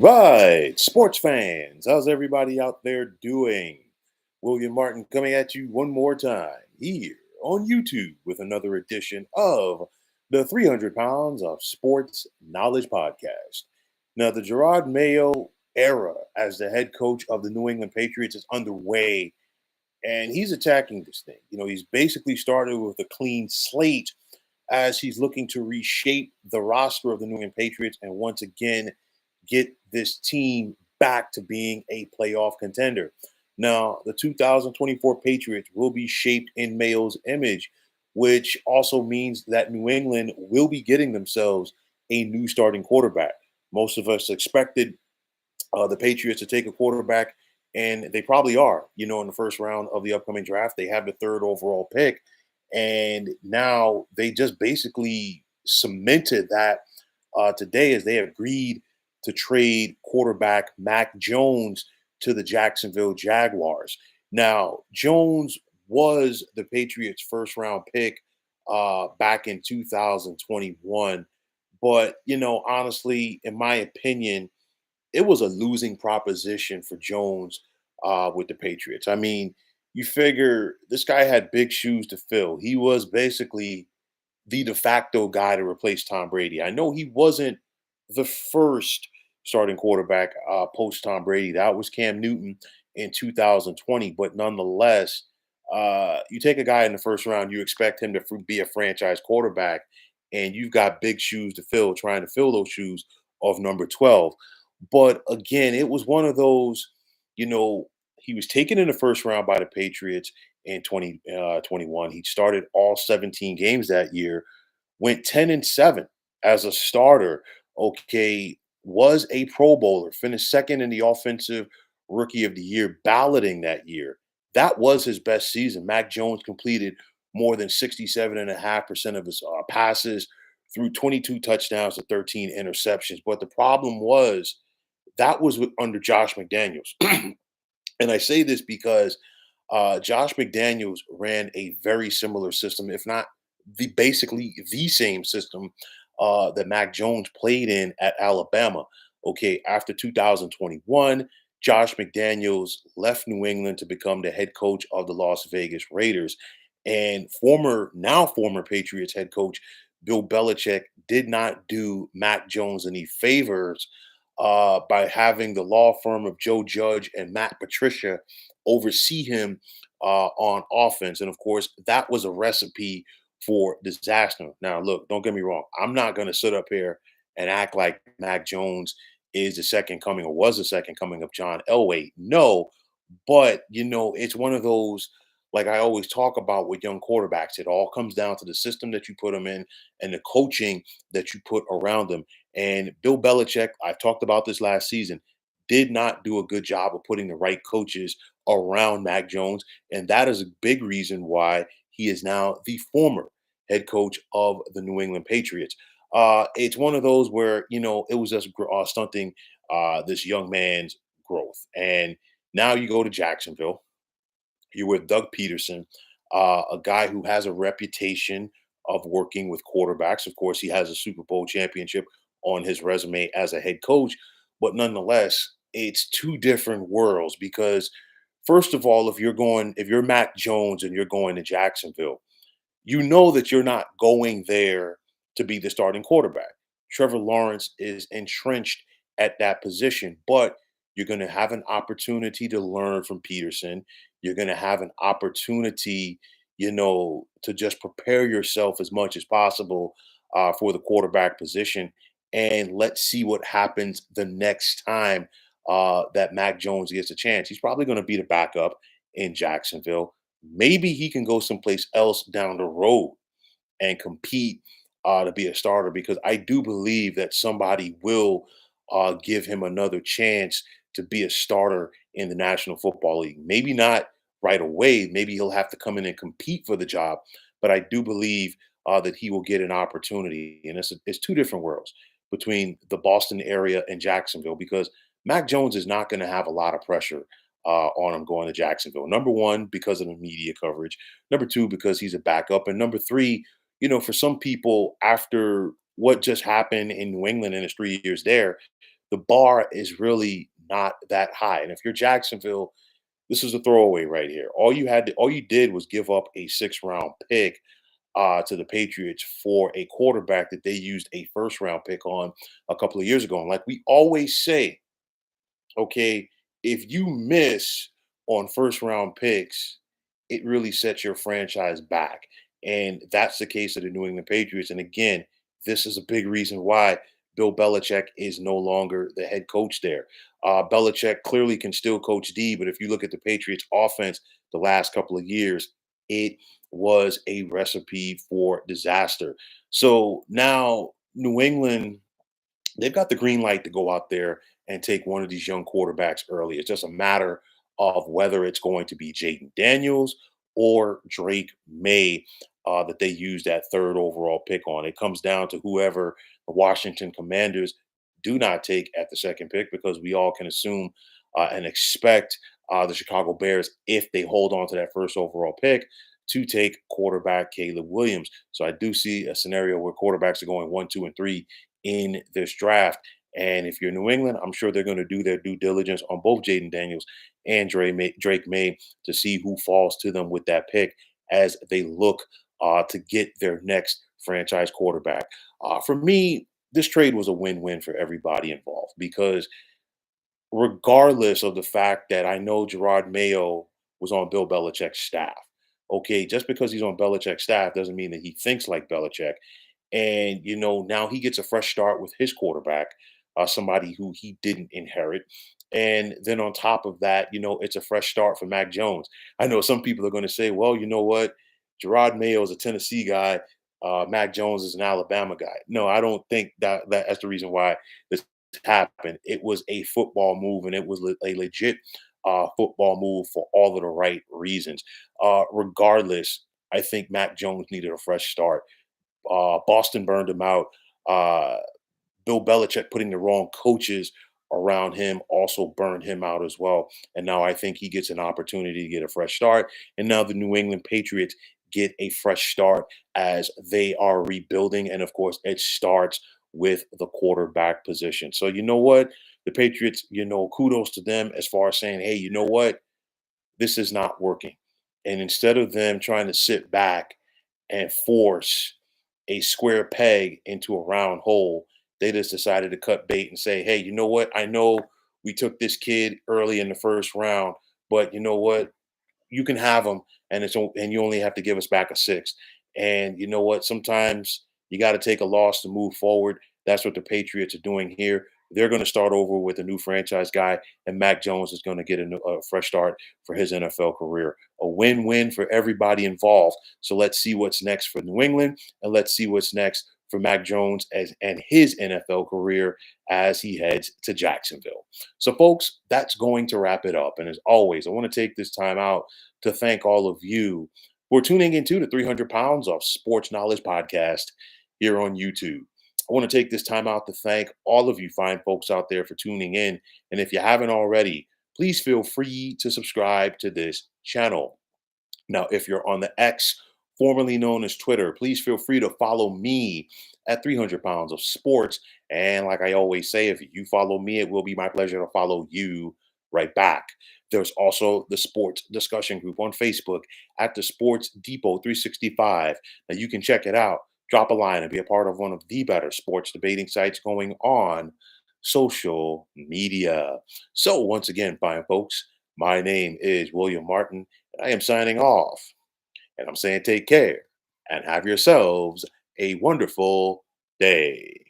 Right, sports fans, how's everybody out there doing? William Martin coming at you one more time here on YouTube with another edition of the 300 Pounds of Sports Knowledge Podcast. Now, the Gerard Mayo era as the head coach of the New England Patriots is underway, and he's attacking this thing. He's basically started with a clean slate as he's looking to reshape the roster of the New England Patriots and once again get this team back to being a playoff contender. Now, the 2024 Patriots will be shaped in Mayo's image, which also means that New England will be getting themselves a new starting quarterback. Most of us expected the Patriots to take a quarterback, and they probably are. In the first round of the upcoming draft, they have the third overall pick, and now they just basically cemented that today as they agreed to trade quarterback Mac Jones to the Jacksonville Jaguars. Now, Jones was the Patriots' first round pick back in 2021. But, honestly, in my opinion, it was a losing proposition for Jones with the Patriots. I mean, you figure this guy had big shoes to fill. He was basically the de facto guy to replace Tom Brady. I know he wasn't the first starting quarterback post Tom Brady. That was Cam Newton in 2020. But nonetheless, you take a guy in the first round, you expect him to be a franchise quarterback, and you've got big shoes to fill, trying to fill those shoes of number 12. But again, it was one of those, you know, he was taken in the first round by the Patriots in 2021. He started all 17 games that year, went 10-7 as a starter. Okay, was a Pro Bowler, finished second in the offensive rookie of the year balloting that year. That was his best season. Mac Jones completed more than 67.5% of his passes, threw 22 touchdowns to 13 interceptions. But the problem was that was under Josh McDaniels. And I say this because Josh McDaniels ran a very similar system, if not basically the same system that Mac Jones played in at Alabama. Okay, after 2021, Josh McDaniels left New England to become the head coach of the Las Vegas Raiders. And now former Patriots head coach Bill Belichick did not do Mac Jones any favors by having the law firm of Joe Judge and Matt Patricia oversee him on offense. And of course, that was a recipe for disaster. Now, look, don't get me wrong. I'm not going to sit up here and act like Mac Jones is the second coming or was the second coming of John Elway. No, but it's one of those, like I always talk about with young quarterbacks. It all comes down to the system that you put them in and the coaching that you put around them. And Bill Belichick, I've talked about this last season, did not do a good job of putting the right coaches around Mac Jones. And that is a big reason why he is now the former head coach of the New England Patriots. It's one of those where, it was just stunting this young man's growth. And now you go to Jacksonville. You're with Doug Peterson, a guy who has a reputation of working with quarterbacks. Of course, he has a Super Bowl championship on his resume as a head coach, but nonetheless, it's two different worlds because first of all, if you're Mac Jones and you're going to Jacksonville, you know that you're not going there to be the starting quarterback. Trevor Lawrence is entrenched at that position, but you're going to have an opportunity to learn from Peterson. You're going to have an opportunity, to just prepare yourself as much as possible for the quarterback position. And let's see what happens the next time that Mac Jones gets a chance. He's probably going to be the backup in Jacksonville. Maybe he can go someplace else down the road and compete to be a starter because I do believe that somebody will give him another chance to be a starter in the National Football League. Maybe not right away. Maybe he'll have to come in and compete for the job. But I do believe that he will get an opportunity. And it's two different worlds between the Boston area and Jacksonville because Mac Jones is not going to have a lot of pressure on him going to Jacksonville. Number one, because of the media coverage. Number two, because he's a backup. And number three, for some people, after what just happened in New England in his 3 years there, the bar is really not that high. And if you're Jacksonville, this is a throwaway right here. All you did was give up a 6th round pick to the Patriots for a quarterback that they used a 1st round pick on a couple of years ago. And like we always say, okay, if you miss on 1st round picks, it really sets your franchise back. And that's the case of the New England Patriots. And again, this is a big reason why Bill Belichick is no longer the head coach there. Belichick clearly can still coach D, but if you look at the Patriots offense the last couple of years, it was a recipe for disaster. So now New England, they've got the green light to go out there and take one of these young quarterbacks early. It's just a matter of whether it's going to be Jaden Daniels or Drake May that they use that 3rd overall pick on. It comes down to whoever the Washington Commanders do not take at the 2nd pick, because we all can assume and expect the Chicago Bears, if they hold on to that 1st overall pick, to take quarterback Caleb Williams. So I do see a scenario where quarterbacks are going 1, 2, and 3 in this draft. And if you're New England, I'm sure they're going to do their due diligence on both Jaden Daniels and Drake May to see who falls to them with that pick as they look to get their next franchise quarterback. For me, this trade was a win-win for everybody involved, because regardless of the fact that I know Gerard Mayo was on Bill Belichick's staff, okay, just because he's on Belichick's staff doesn't mean that he thinks like Belichick. And, now he gets a fresh start with his quarterback, somebody who he didn't inherit. And then on top of that, it's a fresh start for Mac Jones. I know some people are going to say, well, you know what? Gerard Mayo is a Tennessee guy. Mac Jones is an Alabama guy. No, I don't think that's the reason why this happened. It was a football move, and it was a legit football move for all of the right reasons. Regardless, I think Mac Jones needed a fresh start. Boston burned him out. Uh, Bill Belichick putting the wrong coaches around him also burned him out as well. And now I think he gets an opportunity to get a fresh start. And now the New England Patriots get a fresh start as they are rebuilding. And of course, it starts with the quarterback position. So, you know what? The Patriots, kudos to them as far as saying, hey, you know what? This is not working. And instead of them trying to sit back and force a square peg into a round hole, they just decided to cut bait and say, hey, you know what? I know we took this kid early in the 1st round, but you know what? You can have them, and and you only have to give us back a 6th. And you know what? Sometimes you got to take a loss to move forward. That's what the Patriots are doing here. They're going to start over with a new franchise guy, and Mac Jones is going to get a fresh start for his NFL career. A win-win for everybody involved. So let's see what's next for New England, and let's see what's next for Mac Jones and his NFL career as he heads to Jacksonville. So, folks, that's going to wrap it up. And as always, I want to take this time out to thank all of you for tuning into the 300 Pounds of Sports Knowledge podcast here on YouTube. I want to take this time out to thank all of you fine folks out there for tuning in. And if you haven't already, please feel free to subscribe to this channel. Now, if you're on the X, formerly known as Twitter, please feel free to follow me at 300 Pounds of Sports. And like I always say, if you follow me, it will be my pleasure to follow you right back. There's also the sports discussion group on Facebook at the Sports Depot 365. Now you can check it out. Drop a line and be a part of one of the better sports debating sites going on social media. So once again, fine folks, my name is William Martin, and I am signing off. And I'm saying take care and have yourselves a wonderful day.